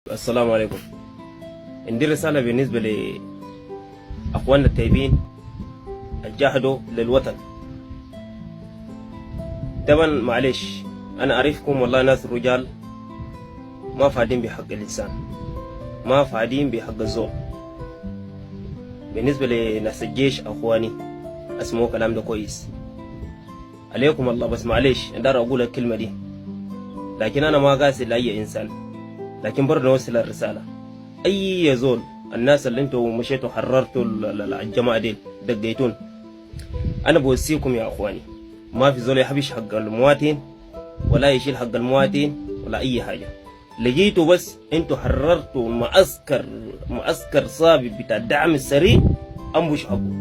السلام عليكم. عندي رسالة بالنسبة لأخواننا التايبين الجاهدوا للوطن. طبعا معلش أنا أعرفكم والله ناس رجال ما فاعدين بحق الإنسان، ما فاعدين بحق الزول. بالنسبة لناس الجيش أخواني أسمعوا كلام ده كويس عليكم الله، بس معلش أقدر أقول الكلمة دي، لكن أنا ما قاسي لأي إنسان، لكن برضه نوصل الرسالة. أي زول الناس اللي انتوا مشيتوا حررتوا الجماعة دي دقيتون، أنا بوصيكم يا أخواني ما في زول يحبش حق المواطن ولا يشيل حق المواطن ولا أي حاجة. لقيتوا بس انتوا حررتوا معسكر صابي بتاع الدعم السريع أنبش حقه،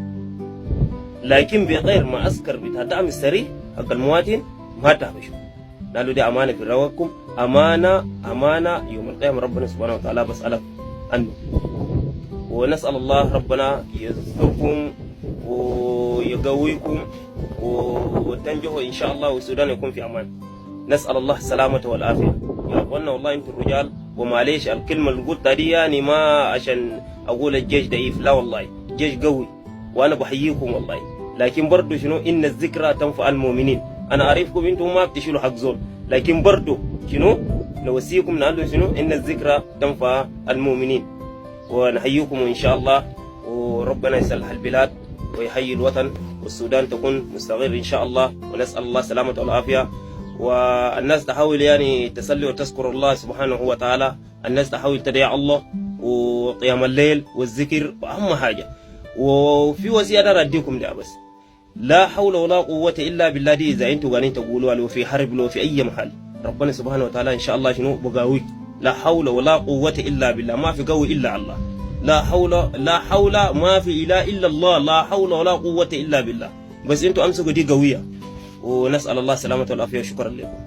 لكن بغير معسكر بتاع الدعم السريع حق المواطن ما تهبشوا. قالوا دي أمانة في رواقكم، أمانة يوم القيامة ربنا سبحانه وتعالى بسألك عنه. ونسأل الله ربنا يزدكم ويقويكم وتنجحوا إن شاء الله، والسودان يكون في أمان. نسأل الله السلامة والعافية يا أخوانا. والله أنتم الرجال، ومعليش الكلمة اللي قلتها دي يعني ما عشان أقول الجيش ضعيف، لا والله جيش قوي وأنا بحييكم والله، لكن برضو شنو إن الذكرى تنفع المؤمنين. أنا أعرفكم أنتم ما بتشيلوا حق زول، لكن برضو شنو نوصيكم نقول شنو إن الذكرى تنفع المؤمنين. ونحييكم إن شاء الله، وربنا يصلح البلاد ويحيي الوطن، والسودان تكون مستقر إن شاء الله. ونسأل الله السلامة والعافية. والناس تحاول يعني تسلي وتذكر الله سبحانه وتعالى، الناس تحاول تدعي الله وقيام الليل والذكر وأهم حاجة. وفي وصية أنا أديكم ده بس، لا حول ولا قوة إلا بالله دي إذا أنتوا قاعدين تقولوا لو في حرب لو في أي محل، ربنا سبحانه وتعالى إن شاء الله شنو بقاويك. لا حول ولا قوة إلا بالله، ما في قوي إلا الله. لا حول ما في إله إلا الله، لا حول ولا قوة إلا بالله. بس أنتوا أمسكوا دي قوية، ونسأل الله السلامة والعافية. شكرا لكم.